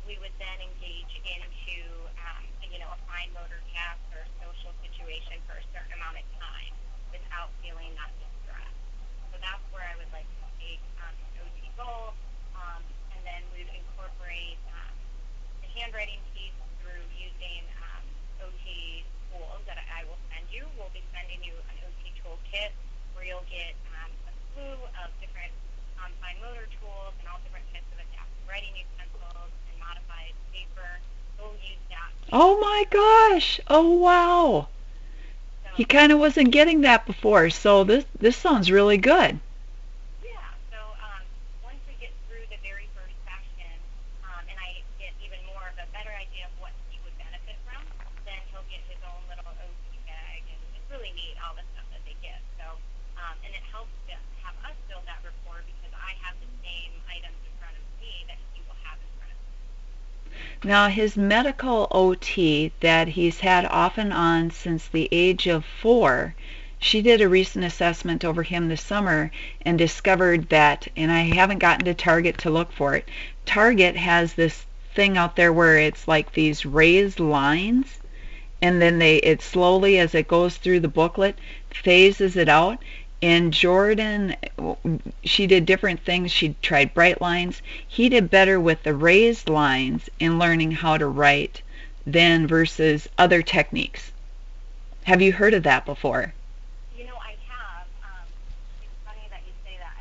we would then engage into, a fine motor task or a social situation for a certain amount of time without feeling that distress. So that's where I would like to take an OT goal, and then we'd incorporate the handwriting piece through using OT tools that I will send you. We'll be sending you an OT toolkit where you'll get a slew of different fine motor tools and all different types of adaptive writing utensils and modified paper. We'll use that Oh to my gosh. Oh wow. so He kind of wasn't getting that before, so this sounds really good. yeah. So once we get through the very first session, and I get even more of a better idea of what he would benefit from, then he'll get his own little OT bag, and it's really neat all the stuff that they get. So, and it helps to have us build that rapport because I have the same items in front of me that he will have in front of him. Now, his medical OT that he's had off and on since the age of 4, she did a recent assessment over him this summer and discovered that, and I haven't gotten to Target to look for it, Target has this thing out there where it's like these raised lines, and then it slowly, as it goes through the booklet, phases it out. And Jordan, she did different things. She tried bright lines. He did better with the raised lines in learning how to write than versus other techniques. Have you heard of that before? I have. It's funny that you say that.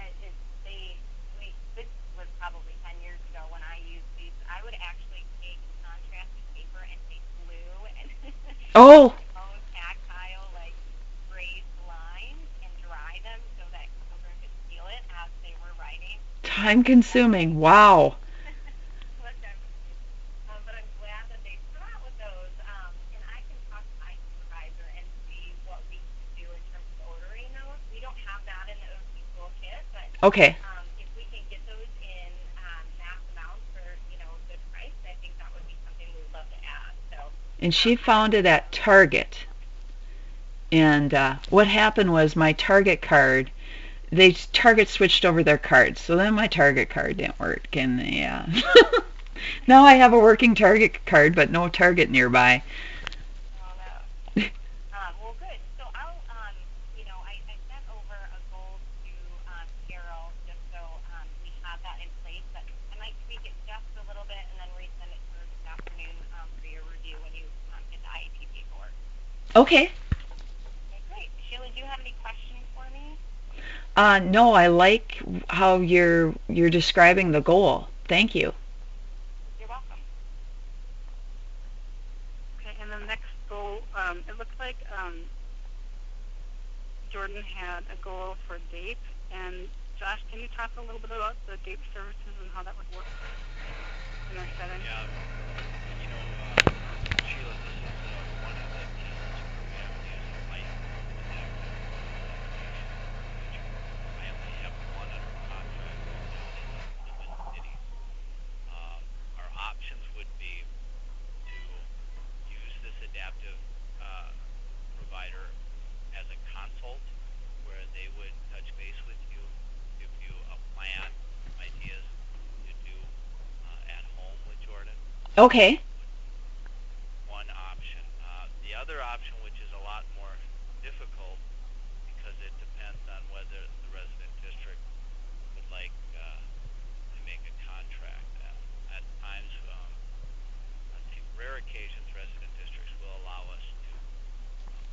This was probably 10 years ago when I used these. I would actually take contrasting paper and take glue and make Oh, my own tactile, like, raised lines and dry them so that children could feel it as they were writing. time I'm glad that consuming. Wow. what time it is. But I'm glad that they come out with those. And I can talk to my supervisor and see what we can do in terms of ordering those. We don't have that in the OT toolkit, but Okay. if we can get those in mass amounts for a good price, I think that would be something we would love to add. So And she I will found it get at those. Target. And what happened was my Target card, Target switched over their cards, so then my Target card didn't work, and yeah. Now I have a working Target card, but no Target nearby. Oh no. Well, good. So I sent over a goal to Carol just so we have that in place, but I might tweak it just a little bit and then resend it to her this afternoon for your review when you get the IEP paperwork. Okay. Okay, great. Sheila, do you have any questions for me? No, I like how you're describing the goal. Thank you. You're welcome. Okay, and the next goal, it looks like Jordan had a goal for DAPE. And Josh, can you talk a little bit about the DAPE services and how that would work in our setting? Yeah, Sheila, this is one of the pieces where we have to use a licensed adaptive education teacher. I only have one under contract right now in the Twin Cities. Our options would be to use this adaptive provider as a consult, where they would touch base with you, give you a plan, some ideas to do at home with Jordan. Okay. Would one option. The other option, which is a lot more difficult because it depends on whether the resident district would like to make a contract. At times, on rare occasions, resident districts will allow us to um,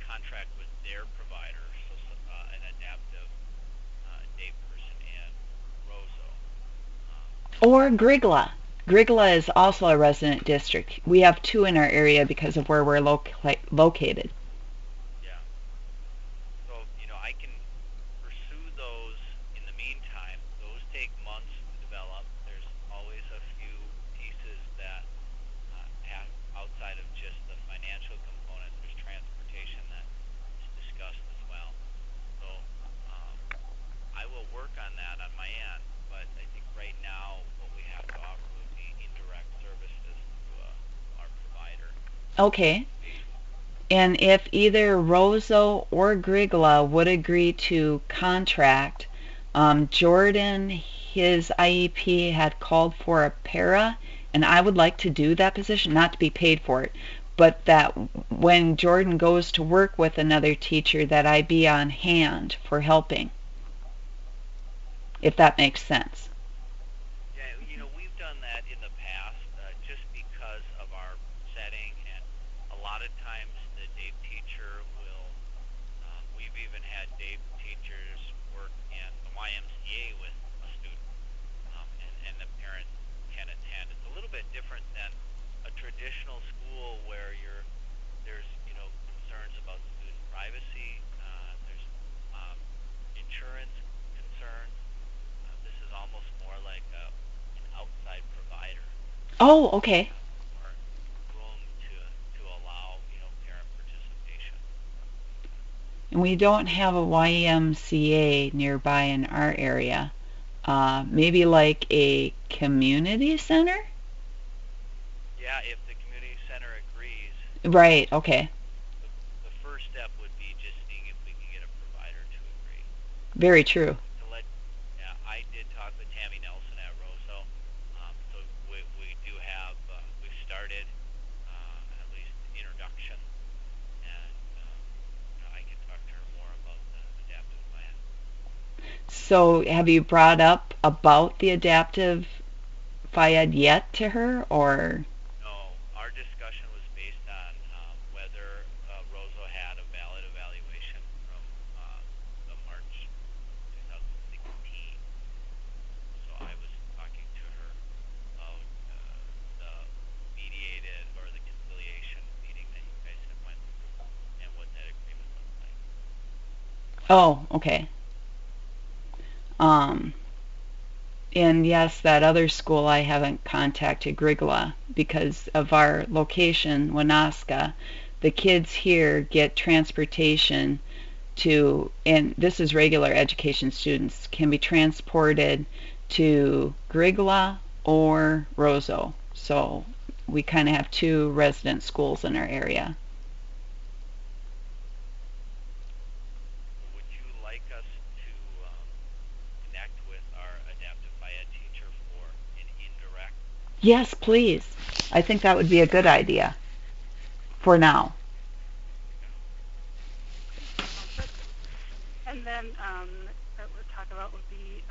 contract with their provider, an adaptive day person in Roseau. Um, Or Grigla. Grigla is also a resident district. We have two in our area because of where we're located. yeah. So, I can pursue those in the meantime. Those take months to develop. There's always a few pieces that have outside of just the financial component. There's transportation that is discussed as well. So I will work on that on my end. But I think right now what we have to offer would be indirect services through our provider. Okay. And if either Roseau or Grigla would agree to contract, Jordan, his IEP had called for a para, and I would like to do that position, not to be paid for it, but that when Jordan goes to work with another teacher, that I be on hand for helping, if that makes sense. Yeah, we've done that in the past, just because of our setting, and a lot of times the DAPE teacher will. We've even had DAPE teachers work in the YMCA with a student, and the parent can attend. It's a little bit different than a traditional school where there's concerns about student privacy. There's insurance concerns. This is almost more like an outside provider, Oh, so we okay. have more room to allow parent participation. And we don't have a YMCA nearby in our area. Maybe like a community center? Yeah, if the community center agrees, Right, okay. the first step would be just seeing if we can get a provider to agree. Very true. To let, yeah, I did talk with Tammy Nelson at Rosso, so we do have we've started at least introduction, and I can talk to her more about the adaptive plan. So have you brought up about the adaptive FIAD yet to her, or? No, our discussion was based on whether Rosso had a valid evaluation from the March 2016. So I was talking to her about the mediated or the conciliation meeting that you guys had went through and what that agreement looked like. Oh, okay. Um, and yes, that other school I haven't contacted Grigla because of our location, Wanaska. The kids here get transportation to, and this is regular education students, can be transported to Grigla or Roseau. So we kind of have two resident schools in our area. Would you like us to connect with our adaptive FIAD teacher for an indirect? Yes, please. I think that would be a good idea for now. Sounds good. And then that we're talking about would be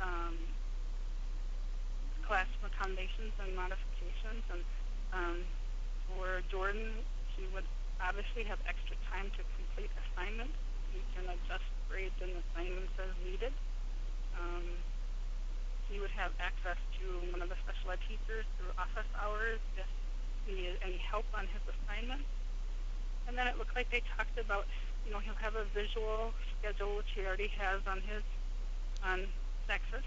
classroom accommodations and modifications. And for Jordan, she would obviously have extra time to complete assignments. You can adjust grades and assignments as needed. He would have access to one of the special ed teachers through office hours if he needed any help on his assignments. And then it looked like they talked about, he'll have a visual schedule, which he already has on Nexus.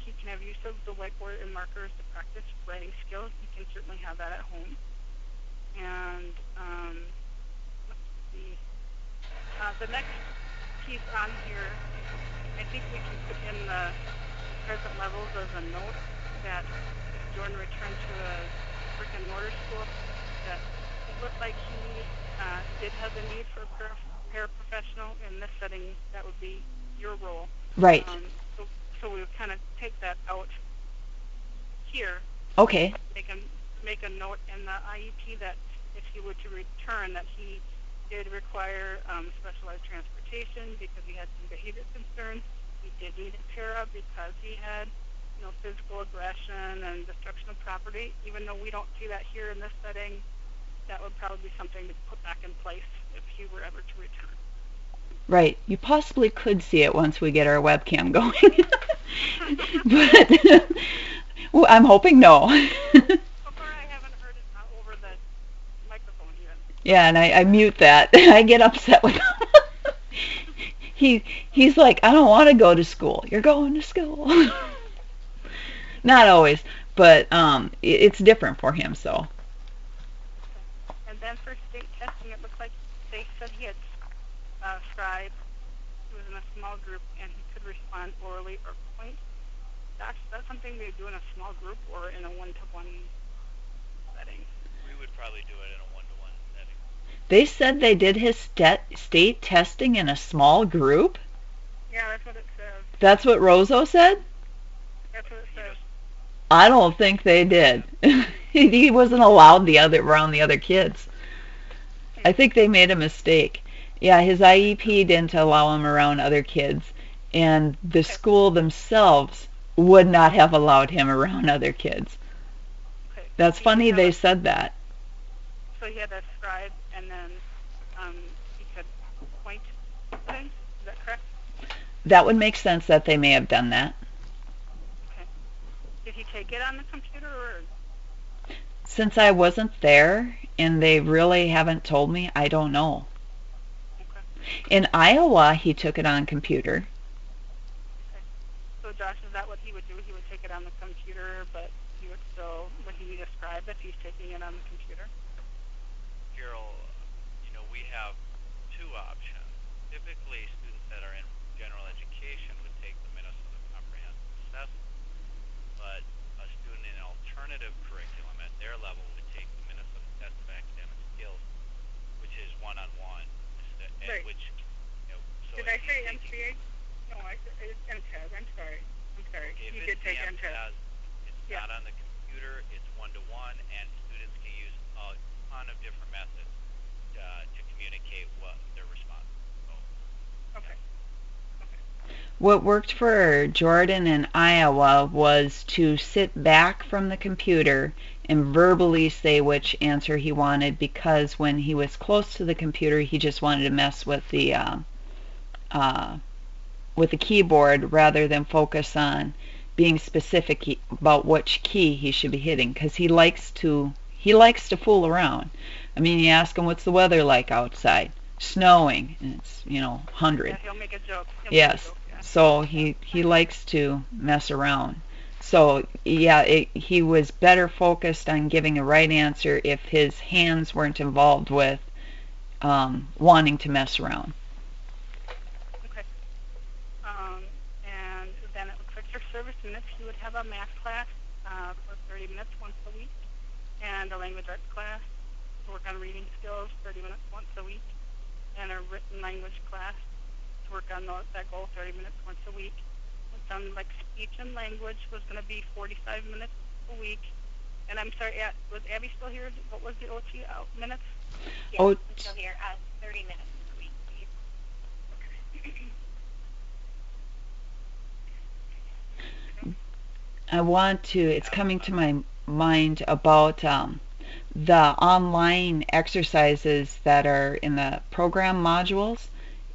He can have use of the whiteboard and markers to practice writing skills. He can certainly have that at home. And let's see. The next piece on here, I think we can put in the present levels as a note that if Jordan returned to a brick and mortar school, that it looked like he did have the need for a paraprofessional. In this setting, that would be your role. Right. So we would kind of take that out here. Okay. Make a note in the IEP that if he were to return, that he did require specialized transportation because he had some behavior concerns. He did need a para because he had, physical aggression and destruction of property. Even though we don't see that here in this setting, that would probably be something to put back in place if he were ever to return. Right. You possibly could see it once we get our webcam going. But well, I'm hoping no. So far I haven't heard it over the microphone even. Yeah, and I mute that. I get upset with him. He's like, I don't want to go to school. You're going to school. Not always, but it's different for him, so. And then for state testing, it looks like they said he had scribe. He was in a small group and he could respond orally or point. That's something they do in a small group or in a one-to-one setting. We would probably do it in a one-to-one setting. They said they did his state testing in a small group? Yeah, that's what it says. That's what Roseau said? That's what it says. I don't think they did. He wasn't allowed around the other kids. I think they made a mistake. Yeah, his IEP didn't allow him around other kids, and the Okay. school themselves would not have allowed him around other kids. Okay. That's Did he funny have they a, said that. so he had a scribe, and then he could point things. Is that correct? That would make sense that they may have done that. Okay. Did he take it on the computer, or? Since I wasn't there and they really haven't told me, I don't know. Okay. In Iowa, he took it on computer. Okay. So Josh, is that what he would do? He would take it on the computer, but he would still, would he need a scribe if he's taking it on the computer? Carol, we have two options. Typically, students that are in general education would take the Minnesota Comprehensive Assessment, but a student in alternative curriculum at their level would take the Minnesota Test of Academic Skills, which is one-on-one, Right. so Did if I he's say taking, MCA? No, I said it's MTES. I'm sorry. okay, if He it's did the take MTES. MTAS, it's Yeah. not on the computer, it's one-to-one, and students can use a ton of different methods to communicate what their response is. So, Okay. Okay. What worked for Jordan in Iowa was to sit back from the computer and verbally say which answer he wanted, because when he was close to the computer, he just wanted to mess with the keyboard rather than focus on being specific about which key he should be hitting, because he likes to fool around. I mean, you ask him what's the weather like outside, snowing, and it's 100. Yeah, he'll make a joke. Yes. So he likes to mess around. So yeah, he was better focused on giving a right answer if his hands weren't involved with wanting to mess around. Okay. And then it looks like for service minutes, he would have a math class for 30 minutes once a week, and a language arts class to work on reading skills 30 minutes once a week, and a written language class to work on that goal 30 minutes once a week. It's on like speech and language was going to be 45 minutes a week. And I'm sorry, was Abby still here? What was the OT minutes? Yes, Oh, I'm still here. 30 minutes per week, please. It's coming to my mind about the online exercises that are in the program modules.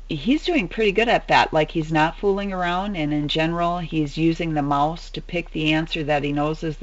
He's doing pretty good at that. Like, he's not fooling around, and in general, he's using the mouse to pick the answer that he knows is the